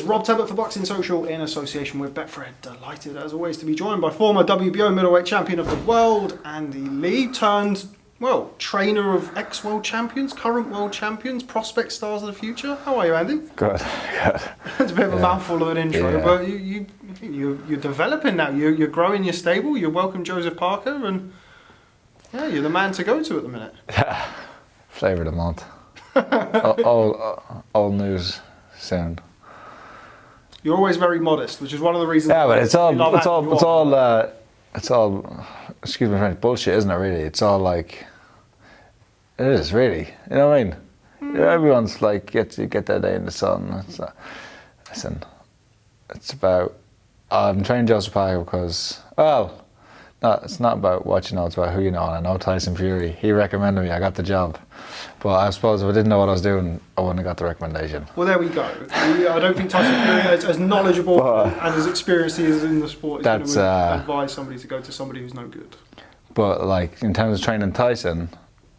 Rob Tebbutt for Boxing Social in association with Betfred. Delighted as always to be joined by former WBO middleweight champion of the world, Andy Lee, turned, well, trainer of ex-world champions, current world champions, prospect stars of the future. How are you, Andy? Good. It's a bit of a mouthful of an intro, but you're developing now. You're growing your stable. You welcome Joseph Parker, and you're the man to go to at the minute. Yeah, flavour of the month. all news soon. You're always very modest, which is one of the reasons. Yeah, but it's all. Excuse me, French, bullshit, isn't it? Really, it's all like. It is really. You know what I mean? Everyone's like, get that day in the sun. Listen, it's about. I'm training Joseph Parker because, well, no, it's not about what you know. It's about who you know. And I know Tyson Fury. He recommended me. I got the job. But I suppose if I didn't know what I was doing, I wouldn't have got the recommendation. Well, there we go. I don't think Tyson Fury is as knowledgeable and as experienced as in the sport is going to advise somebody to go to somebody who's no good. But like in terms of training Tyson,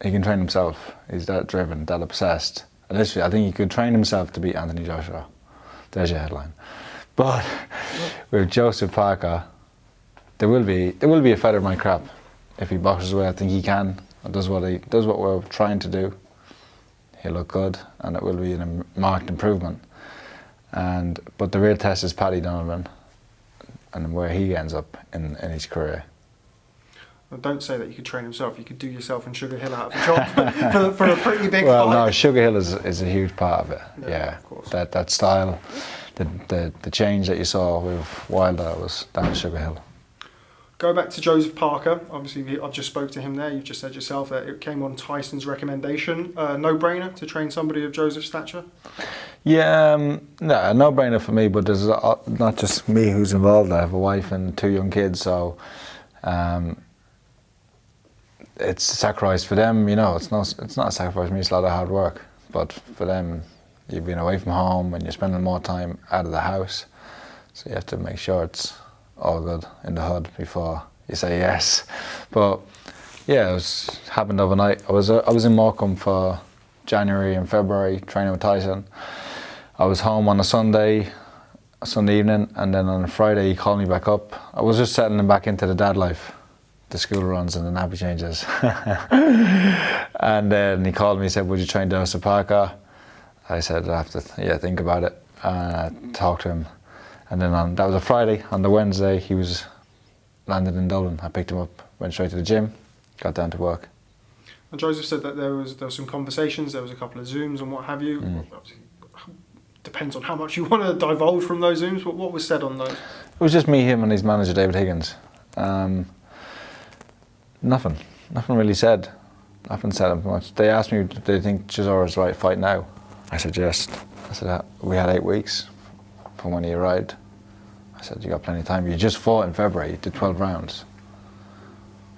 he can train himself. He's that driven, that obsessed. And literally, I think he could train himself to beat Anthony Joshua. There's your headline. But with Joseph Parker, there will be a fighter of my crap. If he boxes away, I think he can. And does what we're trying to do. He'll look good, and it will be a marked improvement. But the real test is Paddy Donovan, and where he ends up in his career. Well, don't say that you could train himself. You could do yourself and Sugar Hill out of a job for a pretty big fight. Well, no, Sugar Hill is a huge part of it. Yeah, of course. That style, the change that you saw with Wilder was down to Sugar Hill. Go back to Joseph Parker. Obviously, I've just spoke to him there. You've just said yourself that it came on Tyson's recommendation. No-brainer to train somebody of Joseph's stature? Yeah, no, no-brainer for me, but there's not just me who's involved. I have a wife and 2 young kids, so it's a sacrifice for them. You know, it's not a sacrifice for me. It's a lot of hard work, but for them, you've been away from home and you're spending more time out of the house, so you have to make sure it's all good in the hood before you say yes. But yeah, it happened overnight. I was in Morecambe for January and February training with Tyson. I was home on a Sunday evening, and then on a Friday he called me back up. I was just settling back into the dad life, the school runs and the nappy changes. And then he called me and said, would you train Joseph Parker? I said, I have to think about it. And I talked to him. And then that was a Friday. On the Wednesday, he was landed in Dublin. I picked him up, went straight to the gym, got down to work. And Joseph said that there was some conversations, there was a couple of Zooms and what have you. Obviously, depends on how much you want to divulge from those Zooms, but what was said on those? It was just me, him and his manager, David Higgins. Nothing really said. Nothing said much. They asked me, do they think Chisora's the right fight now? I said yes. I said, we had 8 weeks from when he arrived. I said, you got plenty of time. You just fought in February, you did 12 rounds.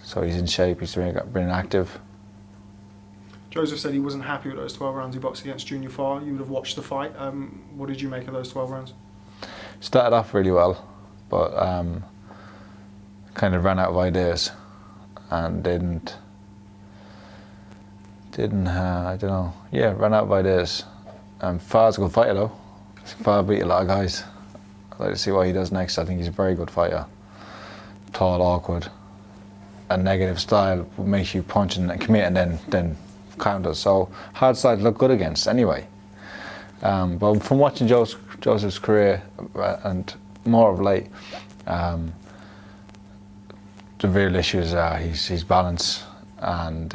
So he's in shape, he's been active. Joseph said he wasn't happy with those 12 rounds he boxed against Junior Farr. You would have watched the fight. What did you make of those 12 rounds? Started off really well, but kind of ran out of ideas and didn't I don't know. Yeah, ran out of ideas. Farr's a good fighter though. Farr beat a lot of guys. I'd like to see what he does next. I think he's a very good fighter. Tall, awkward, a negative style makes you punch and commit and then counter. So hard style to look good against anyway. But from watching Joseph's career and more of late, the real issues are his balance and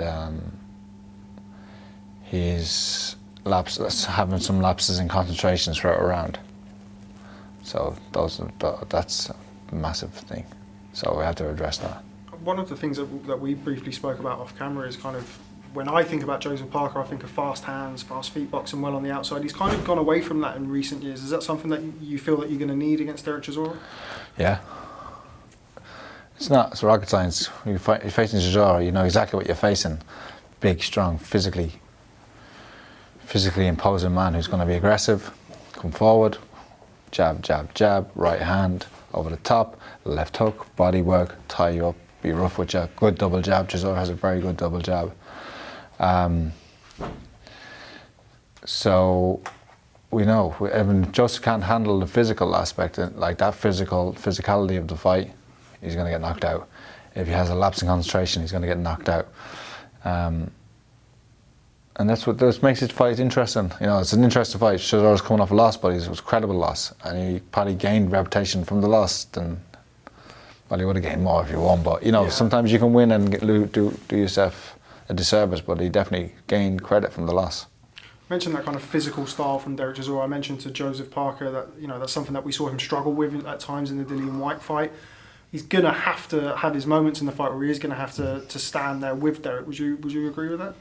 he's having some lapses in concentrations throughout a round. So that's a massive thing. So we have to address that. One of the things that we briefly spoke about off camera is kind of, when I think about Joseph Parker, I think of fast hands, fast feet, boxing well on the outside. He's kind of gone away from that in recent years. Is that something that you feel that you're going to need against Derek Chisora? Yeah. It's rocket science. When you're facing Chisora, you know exactly what you're facing. Big, strong, physically imposing man who's going to be aggressive, come forward, jab, jab, jab, right hand, over the top, left hook, body work, tie you up, be rough with you, good double jab. Chisora has a very good double jab. So we know. I mean, Joseph can't handle the physical aspect, like that physicality of the fight. He's going to get knocked out. If he has a lapse in concentration, he's going to get knocked out. And that's what makes his fight interesting. You know, it's an interesting fight. Chisora's coming off a loss, but it was a credible loss, and he probably gained reputation from the loss. Then, well, he would have gained more if he won. But you know, sometimes you can win and do yourself a disservice. But he definitely gained credit from the loss. Mentioned that kind of physical style from Derek Chisora. I mentioned to Joseph Parker that, you know, that's something that we saw him struggle with at times in the Dillian Whyte fight. He's gonna have to have his moments in the fight where he is gonna have to stand there with Derek. Would you agree with that?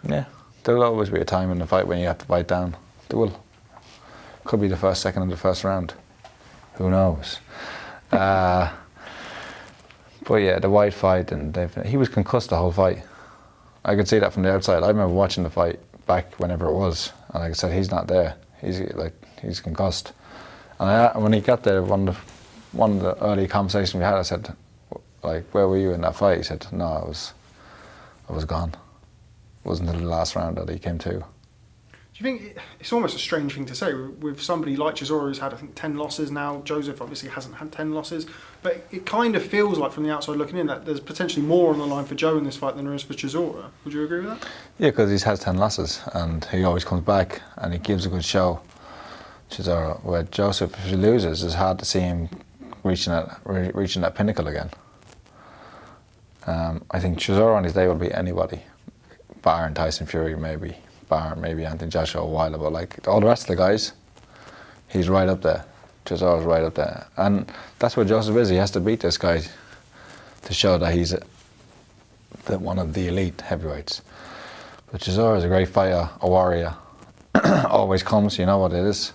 Yeah, there'll always be a time in the fight when you have to bite down. There will. Could be the first second of the first round. Who knows? But yeah, the Whyte fight, and he was concussed the whole fight. I could see that from the outside. I remember watching the fight back whenever it was, and like I said, he's not there. He's concussed. And when he got there, one of the early conversations we had, I said, like, where were you in that fight? He said, no, I was gone. It wasn't until the last round that he came to. Do you think it's almost a strange thing to say with somebody like Chisora who's had, I think, 10 losses now? Joseph obviously hasn't had 10 losses, but it kind of feels like from the outside looking in that there's potentially more on the line for Joe in this fight than there is for Chisora. Would you agree with that? Yeah, because he's had 10 losses and he always comes back and he gives a good show. Chisora, where Joseph, if he loses, it's hard to see him reaching that pinnacle again. I think Chisora on his day will beat anybody, barring Tyson Fury maybe. Maybe Anthony Joshua a while, but like all the rest of the guys, he's right up there. Chisora's right up there, and that's what Joseph is. He has to beat this guy to show that he's one of the elite heavyweights. But Chisora is a great fighter, a warrior. Always comes, you know what it is.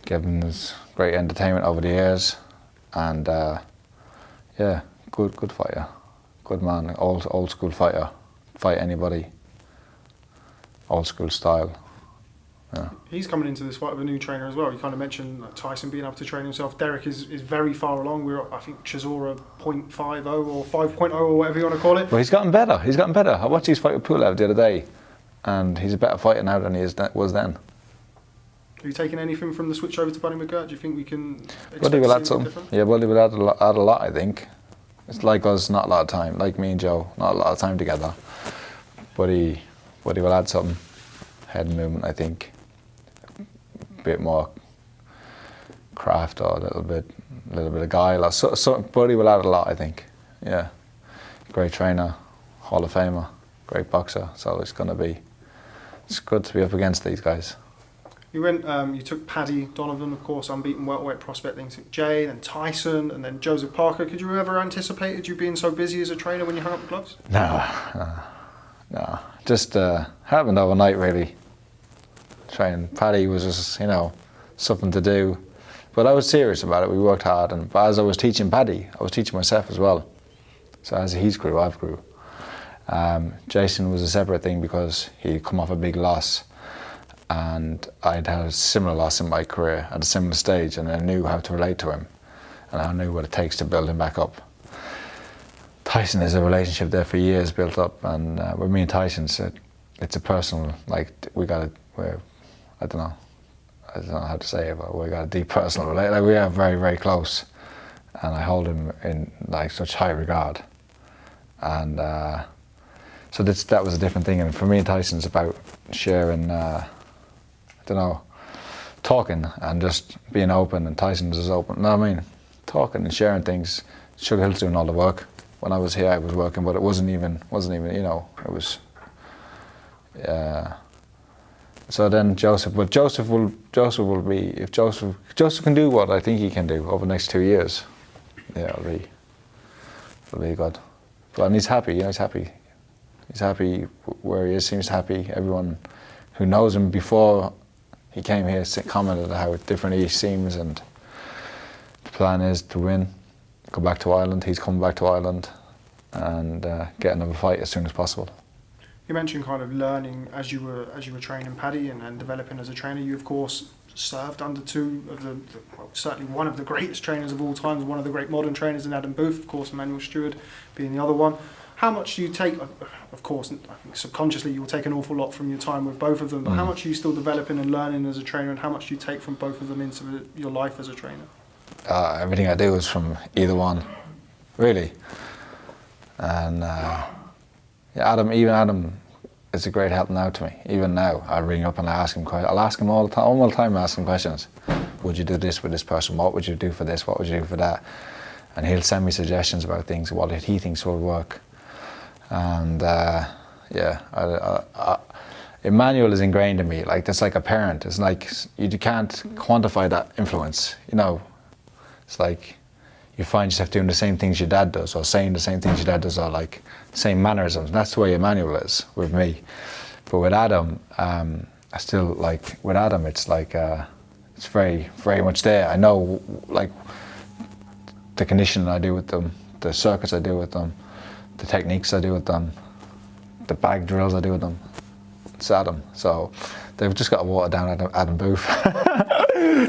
Given us great entertainment over the years, and yeah, good fighter, good man, old school fighter. Fight anybody. Old school style. Yeah. He's coming into this fight with a new trainer as well. You kind of mentioned Tyson being able to train himself. Derek is very far along. I think Chisora 0.50 or 5.0 or whatever you want to call it. Well, he's gotten better. I watched his fight with Pulev the other day, and he's a better fighter now than he was then. Are you taking anything from the switch over to Buddy McGirt? Do you think we can expect Buddy will to add see some. different? Yeah, Buddy will add a lot, I think. It's like us, not a lot of time. Like me and Joe, not a lot of time together. Buddy will add something. Head movement, I think. A bit more craft or a little bit of guile. So Buddy will add a lot, I think. Yeah. Great trainer, Hall of Famer, great boxer. So it's good to be up against these guys. You took Paddy Donovan, of course, unbeaten welterweight prospect. Then you took Jay, then Tyson, and then Joseph Parker. Could you ever anticipated you being so busy as a trainer when you hung up the gloves? No. Just happened overnight, really. Training Paddy was just, something to do. But I was serious about it. We worked hard, but as I was teaching Paddy, I was teaching myself as well. So as he's grew, I've grew. Jason was a separate thing because he'd come off a big loss, and I'd had a similar loss in my career at a similar stage, and I knew how to relate to him, and I knew what it takes to build him back up. Tyson is a relationship there for years built up, and with me and Tyson, it's a personal, I don't know how to say it, but we got a deep personal relationship. Like, we are very, very close, and I hold him in such high regard. And so that was a different thing. And for me and Tyson, it's about sharing, talking and just being open. And Tyson was as open. No, I mean, talking and sharing things. Sugar Hill's doing all the work. When I was here, I was working, but it wasn't even. It was. So then Joseph will be, if Joseph can do what I think he can do over the next 2 years, yeah, it'll be good. But he's happy. He's happy. He's happy where he is. Seems happy. Everyone who knows him before he came here commented how different he seems, and the plan is to win, go back to Ireland. He's coming back to Ireland, and get another fight as soon as possible. You mentioned kind of learning as you were training Paddy and developing as a trainer. You of course served under two of certainly one of the greatest trainers of all time, one of the great modern trainers in Adam Booth, of course Emmanuel Stewart being the other one. How much do you take? Of course, I think subconsciously you'll take an awful lot from your time with both of them. But how much are you still developing and learning as a trainer, and how much do you take from both of them into your life as a trainer? Everything I do is from either one, really. And yeah, Adam is a great help now to me. Even now, I ring up and I ask him questions. I'll ask him all the time. I ask him questions. Would you do this with this person? What would you do for this? What would you do for that? And he'll send me suggestions about things, what he thinks will work. And yeah, Emmanuel is ingrained in me. Like, that's like a parent. It's like you can't quantify that influence. You know, it's like you find yourself doing the same things your dad does, or saying the same things your dad does, or like same mannerisms. And that's the way Emmanuel is with me. But with Adam, I still like with Adam. It's like it's very, very much there. I know like the conditioning I do with them, the circuits I do with them, the techniques I do with them, the bag drills I do with them. It's Adam. So they've just got to water down Adam Booth.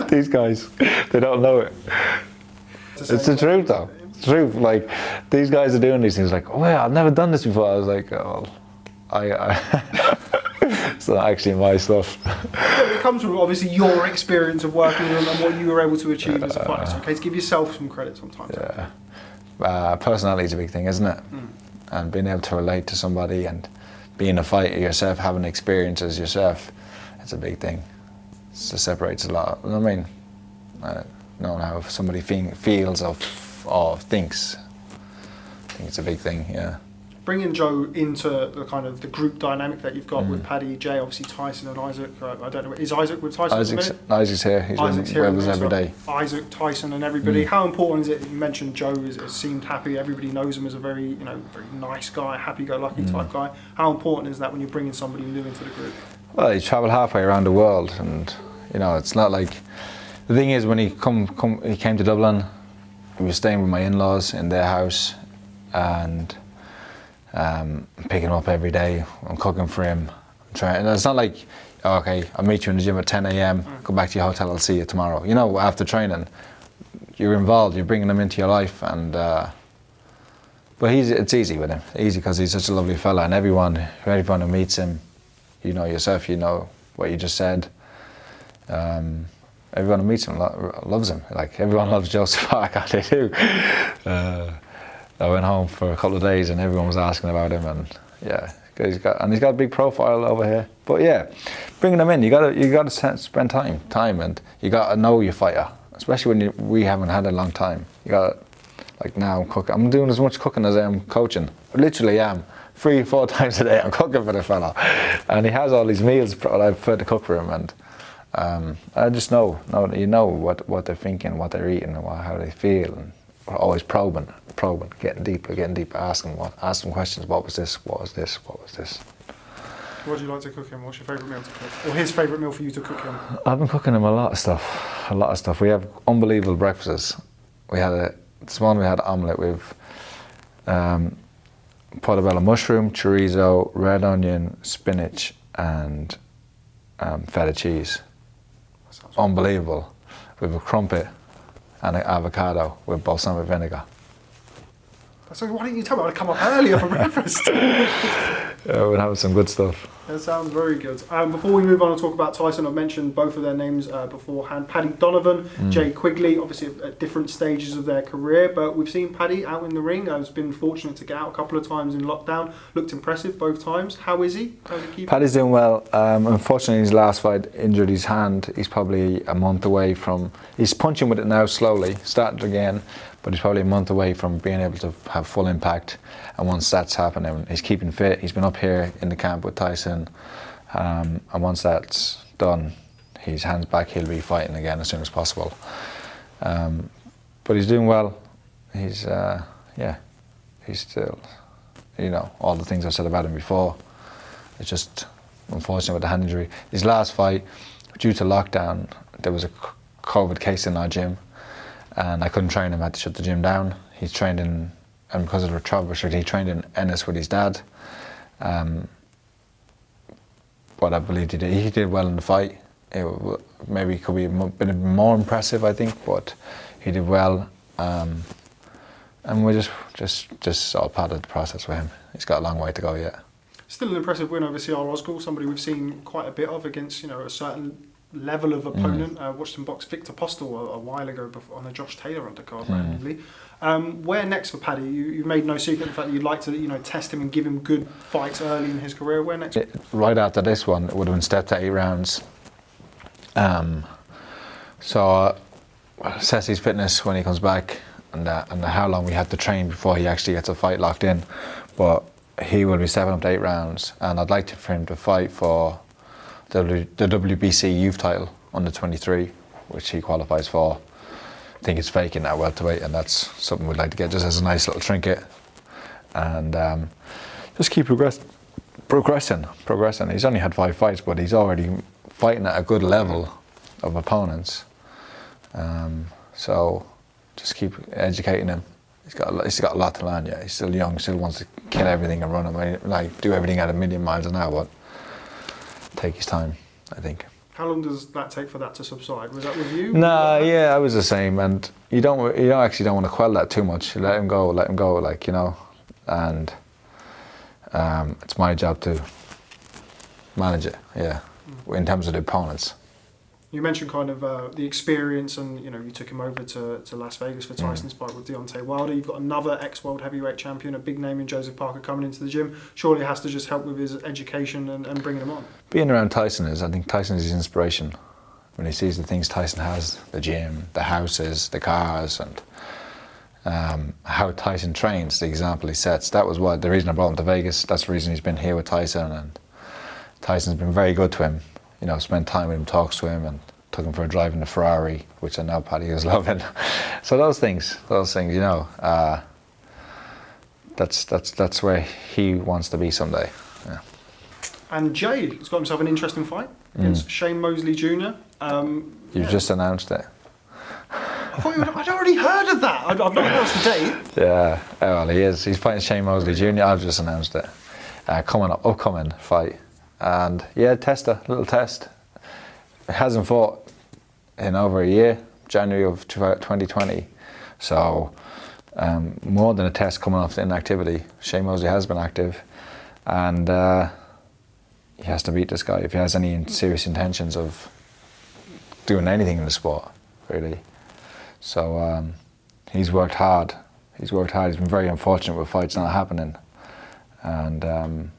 These guys, they don't know it. It's the truth though. It's the truth. Like, these guys are doing these things like, oh yeah, I've never done this before. I was like, oh, I it's not actually my stuff. It comes from obviously your experience of working with them and what you were able to achieve as a fighter. So, okay, to give yourself some credit sometimes. Yeah. Personality is a big thing, isn't it? And being able to relate to somebody and being a fighter yourself, having experiences yourself, it's a big thing. It separates a lot. I mean, knowing how somebody feels or thinks. I think it's a big thing, yeah. Bringing Joe into the kind of the group dynamic that you've got with Paddy, Jay, obviously Tyson and Isaac. I don't know, is Isaac with Tyson at the minute? Isaac's here. He's with us every day. Isaac, Tyson, and everybody. How important is it? You mentioned Joe has seemed happy. Everybody knows him as a very, very nice guy, happy-go-lucky type guy. How important is that when you're bringing somebody new into the group? Well, he's travelled halfway around the world, and it's not like. The thing is, when he came to Dublin, he was staying with my in-laws in their house, and picking him up every day. I'm cooking for him. I'm trying. And it's not like, oh, okay, I'll meet you in the gym at 10 a.m. Go back to your hotel. I'll see you tomorrow. After training, you're involved. You're bringing him into your life, and but it's easy with him. Easy because he's such a lovely fella, and everyone who meets him, yourself, what you just said. Everyone who meets him loves him. Like, everyone loves Joseph Parker. They do. I went home for a couple of days and everyone was asking about him, and yeah, he's got a big profile over here. But yeah, bringing him in, you got to spend time, and you got to know your fighter, especially when we haven't had a long time. You got to, like, now I'm cooking. I'm doing as much cooking as I am coaching. I literally am. 3-4 times a day I'm cooking for the fella, and he has all these meals I've put to cook for him, and I just know what they're thinking, what they're eating, and how they feel, and we're always probing, getting deeper, asking questions. What was this? What was this? What was this? What do you like to cook him? What's your favourite meal to cook? Or his favourite meal for you to cook him? I've been cooking him a lot of stuff. We have unbelievable breakfasts. This morning we had omelette with portobello mushroom, chorizo, red onion, spinach, and feta cheese. Unbelievable. We have a crumpet and an avocado with balsamic vinegar. So why didn't you tell me I'd come up earlier for breakfast? We're having some good stuff. That sounds very good. Before we move on and talk about Tyson, I've mentioned both of their names beforehand. Paddy Donovan, Jay Quigley, obviously at different stages of their career, but we've seen Paddy out in the ring. I've been fortunate to get out a couple of times in lockdown. Looked impressive both times. How is he? How's he keeping? Paddy's doing well. Unfortunately, his last fight injured his hand. He's probably a month away from... He's punching with it now slowly, started again, but he's probably a month away from being able to have full impact. And once that's happening, he's keeping fit. He's been up here in the camp with Tyson. And once that's done, his hand's back, he'll be fighting again as soon as possible. But he's doing well. He's still, all the things I've said about him before. It's just unfortunate with the hand injury. His last fight, due to lockdown, there was a COVID case in our gym, and I couldn't train him. I had to shut the gym down. He's trained in, and because of the travel restriction, he trained in Ennis with his dad. But I believe he did well in the fight. Maybe could be a bit more impressive, I think, but he did well. And we're just sort of part of the process with him. He's got a long way to go yet. Still an impressive win over CR Osgood, somebody we've seen quite a bit of against, you know, a certain level of opponent. Watched him box Victor Postel a while ago on a Josh Taylor undercard randomly. Where next for Paddy? You made no secret of the fact that you'd like to, you know, test him and give him good fights early in his career. Where next? Right after this one, it would have been stepped to 8 rounds. So assess his fitness when he comes back, and how long we have to train before he actually gets a fight locked in. But he will be stepping up to 8 rounds, and I'd like for him to fight for the WBC youth title under 23, which he qualifies for. I think it's vacant at welterweight, and that's something we'd like to get just as a nice little trinket, and just keep progressing. He's only had 5 fights, but he's already fighting at a good level of opponents. So just keep educating him. He's got a lot to learn yet. He's still young, still wants to kill everything and run him, like do everything at a million miles an hour, but take his time, I think. How long does that take for that to subside? Was that with you? Nah, yeah, I was the same, and you don't actually want to quell that too much. You let him go, like, you know, and it's my job to manage it, yeah, in terms of the opponents. You mentioned kind of the experience, and you know, you took him over to Las Vegas for Tyson's fight with Deontay Wilder. You've got another ex-world heavyweight champion, a big name in Joseph Parker, coming into the gym. Surely it has to just help with his education and bringing him on. Being around Tyson I think Tyson is his inspiration. When he sees the things Tyson has, the gym, the houses, the cars, and how Tyson trains, the example he sets. That was the reason I brought him to Vegas. That's the reason he's been here with Tyson, and Tyson's been very good to him. You know, spent time with him, talks to him, and took him for a drive in the Ferrari, which I know Paddy is loving. So those things, you know, that's where he wants to be someday. Yeah. And Jay has got himself an interesting fight against Shane Mosley Jr. You've just announced it. I thought I'd already heard of that. I've not announced the date. Yeah, well, he is. He's fighting Shane Mosley Jr. I've just announced it. Upcoming fight. And yeah, little test. He hasn't fought in over a year, January of 2020. So more than a test coming off the inactivity. Shane Mosley has been active, and he has to beat this guy if he has any serious intentions of doing anything in the sport, really. So he's worked hard. He's been very unfortunate with fights not happening, and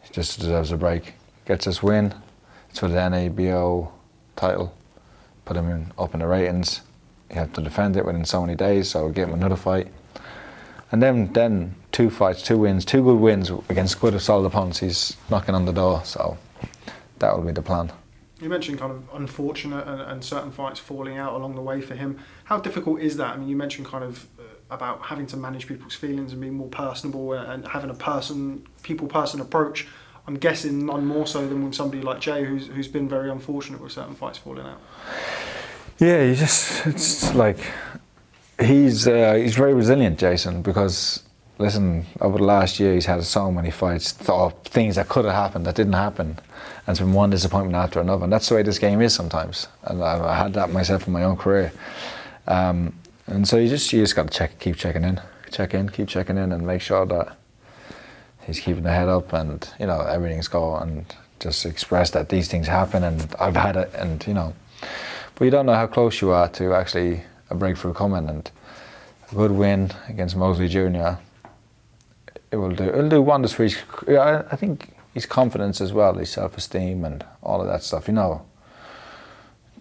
he just deserves a break. Gets this win. It's for the NABO title. Put him up in the ratings. He had to defend it within so many days, so we'll give him another fight. And then 2 fights, 2 wins, 2 good wins against good solid opponents. He's knocking on the door, so that will be the plan. You mentioned kind of unfortunate and certain fights falling out along the way for him. How difficult is that? I mean, you mentioned kind of about having to manage people's feelings and being more personable and having a people-person approach. I'm guessing none more so than with somebody like Jay, who's been very unfortunate with certain fights falling out. Yeah, it's like he's very resilient, Jason, because listen, over the last year he's had so many fights, things that could have happened that didn't happen, and it's been one disappointment after another, and that's the way this game is sometimes. And I had that myself in my own career, and so you just got to keep checking in, and make sure that he's keeping the head up, and you know everything's going, and just express that these things happen, and I've had it, and you know, but you don't know how close you are to actually a breakthrough coming, and a good win against Mosley Jr. It'll do wonders for his. I think his confidence as well, his self-esteem, and all of that stuff. You know,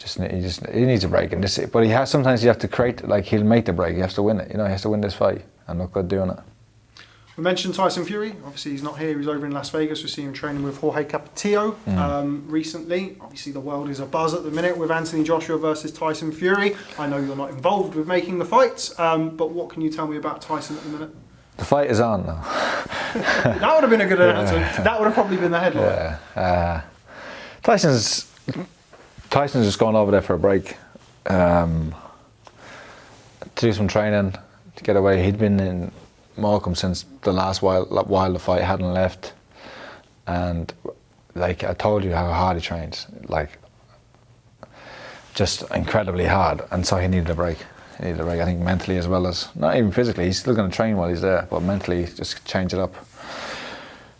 he needs a break in this, but sometimes you have to create, like he'll make the break. He has to win it. You know, he has to win this fight, and look good doing it. We mentioned Tyson Fury. Obviously, he's not here. He's over in Las Vegas. We see him training with Jorge Capetillo recently. Obviously, the world is abuzz at the minute with Anthony Joshua versus Tyson Fury. I know you're not involved with making the fights, but what can you tell me about Tyson at the minute? The fight is on now. That would have been a good announcement. That would have probably been the headline. Yeah. Tyson's just gone over there for a break, to do some training, to get away. He'd been in Morecambe since the last while the fight hadn't left, and like I told you how hard he trains, like just incredibly hard, and so he needed a break. He needed a break, I think, mentally as well as, not even physically, he's still going to train while he's there, but mentally just change it up.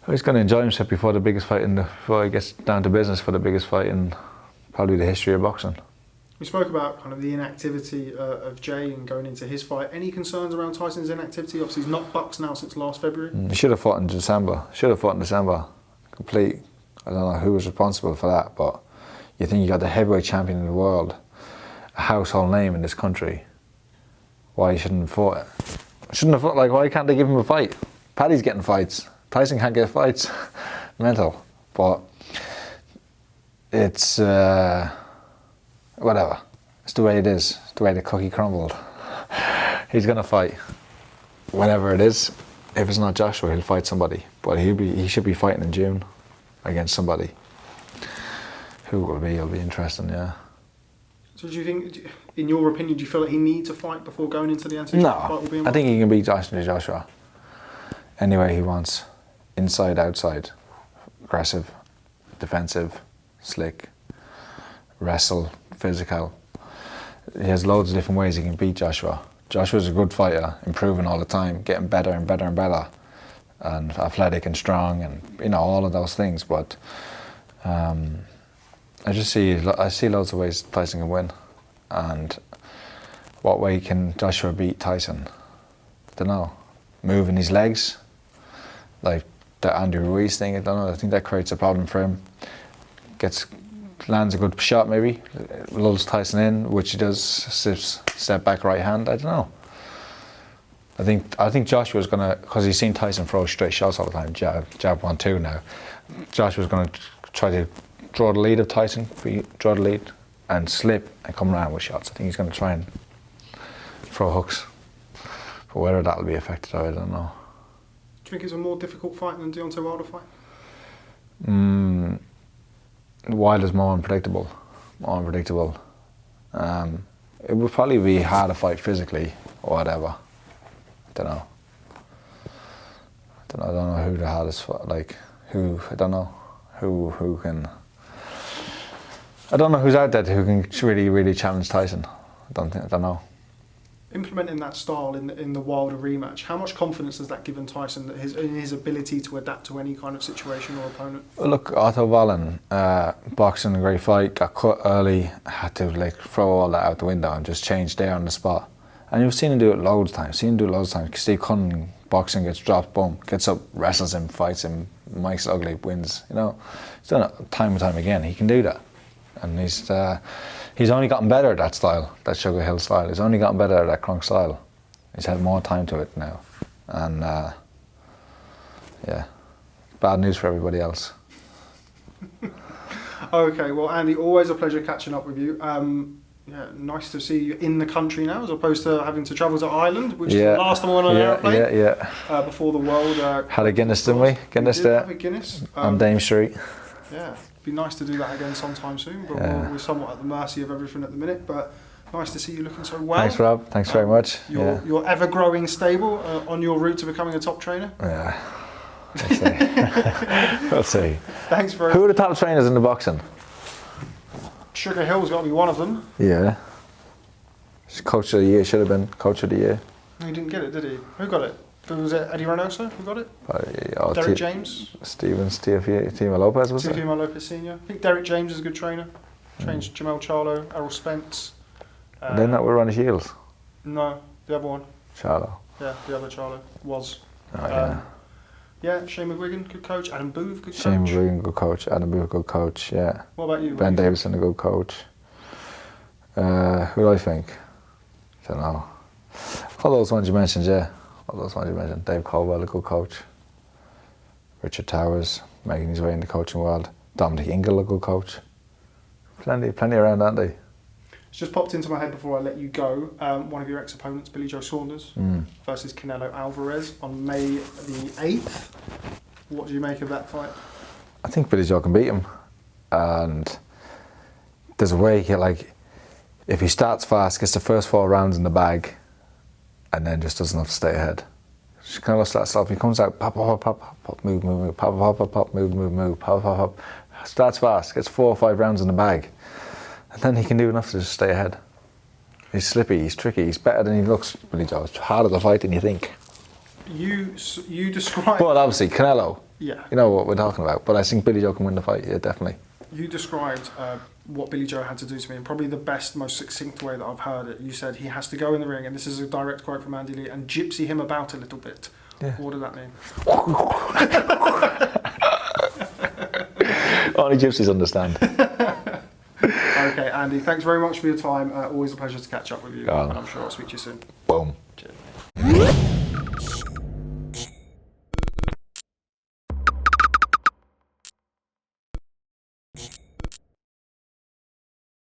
He's going to enjoy himself before he gets down to business for the biggest fight in probably the history of boxing. We spoke about kind of the inactivity of Jay and going into his fight. Any concerns around Tyson's inactivity? Obviously he's not boxed now since last February. He should have fought in December. Complete. I don't know who was responsible for that, but you think you got the heavyweight champion in the world, a household name in this country. Why he shouldn't have fought it? Like, why can't they give him a fight? Paddy's getting fights. Tyson can't get fights. Mental. But it's whatever. It's the way it is. It's the way the cookie crumbled. He's gonna fight. Whenever it is. If it's not Joshua, he'll fight somebody. But he should be fighting in June against somebody. Who it will be? It'll be interesting, yeah. So do you think, in your opinion, do you feel that he needs to fight before going into the Anthony fight? Will be I think he can beat Joshua any way he wants. Inside, outside, aggressive, defensive, slick, wrestle, physical. He has loads of different ways he can beat Joshua. Joshua's a good fighter, improving all the time, getting better and better and better, and athletic and strong, and all of those things. But I see loads of ways Tyson can win, and what way can Joshua beat Tyson? I don't know. Moving his legs, like the Andy Ruiz thing. I don't know. I think that creates a problem for him. Lands a good shot maybe, lulls Tyson in, which he does. Step back right hand. I don't know. I think Joshua's gonna, because he's seen Tyson throw straight shots all the time. Jab 1-2 now. Joshua's gonna try to draw the lead of Tyson, and slip and come around with shots. I think he's going to try and throw hooks. But whether that'll be effective, I don't know. Do you think it's a more difficult fight than Deontay Wilder fight? Wilder's more unpredictable. It would probably be harder to fight physically or whatever. I don't know. I don't know who the hardest fight, I don't know who can. I don't know who's out there who can really, really challenge Tyson. I don't know. Implementing that style in the Wilder rematch, how much confidence has that given Tyson in his ability to adapt to any kind of situation or opponent? Look, Otto Wallin, boxing a great fight, got cut early, had to throw all that out the window and just change there on the spot. And you've seen him do it loads of times. Steve Cunningham, boxing gets dropped, boom, gets up, wrestles him, fights him, makes it ugly, wins. He's done it time and time again. He can do that, and he's only gotten better at that style, that Sugar Hill style. He's only gotten better at that Crunk style. He's had more time to it now, and bad news for everybody else. Okay, well, Andy, always a pleasure catching up with you. Nice to see you in the country now, as opposed to having to travel to Ireland, which is the last time I went on an aeroplane. Before the world. Had a Guinness, didn't we? Guinness there. Have a Guinness on Dame Street. Yeah, be nice to do that again sometime soon. But we're somewhat at the mercy of everything at the minute. But nice to see you looking so well. Thanks, Rob. Thanks very much. Your ever-growing stable on your route to becoming a top trainer. Yeah. Let's see. Thanks very much. Who are the top trainers in the boxing? Sugar Hill's got to be one of them. Yeah. Coach of the year, should have been Coach of the Year. He didn't get it, did he? Who got it? Was it Eddie Reynoso who got it? Derek James? Timo Lopez, was it? Timo Lopez Sr. I think Derek James is a good trainer. Trains Jamel Charlo, Errol Spence. Then that were Ronnie Shields? No, the other one. Charlo. Yeah, the other Charlo was. Yeah, Shane McGuigan, good coach. Adam Booth, good coach. Shane McGuigan, good coach. Adam Booth, good coach, yeah. What about you? Ben Davison, a good coach. Who do I think? Don't know. All those ones you mentioned, yeah. All those ones you mentioned. Dave Caldwell, a good coach. Richard Towers, making his way in the coaching world. Dominic Ingle, a good coach. Plenty around, aren't they? It's just popped into my head before I let you go. One of your ex-opponents, Billy Joe Saunders, versus Canelo Alvarez on May the 8th. What do you make of that fight? I think Billy Joe can beat him. And there's a way, if he starts fast, gets the first 4 rounds in the bag, and then just doesn't have to stay ahead. Canelo starts slow. If he comes out, pop, pop, pop, pop, pop, move, move, pop, pop, pop, pop, move, move, move, pop, pop, pop. Starts fast, gets 4 or 5 rounds in the bag. And then he can do enough to just stay ahead. He's slippy, he's tricky, he's better than he looks, Billy Joe. It's harder to fight than you think. You described. But obviously, Canelo, Yeah. you know what we're talking about. But I think Billy Joe can win the fight, yeah, definitely. You described what Billy Joe had to do to me in probably the best, most succinct way that I've heard it. You said he has to go in the ring, and this is a direct quote from Andy Lee, and gypsy him about a little bit. Yeah. What did that mean? Only gypsies understand. Okay, Andy, thanks very much for your time. Always a pleasure to catch up with you, Oh. and I'm sure I'll speak to you soon.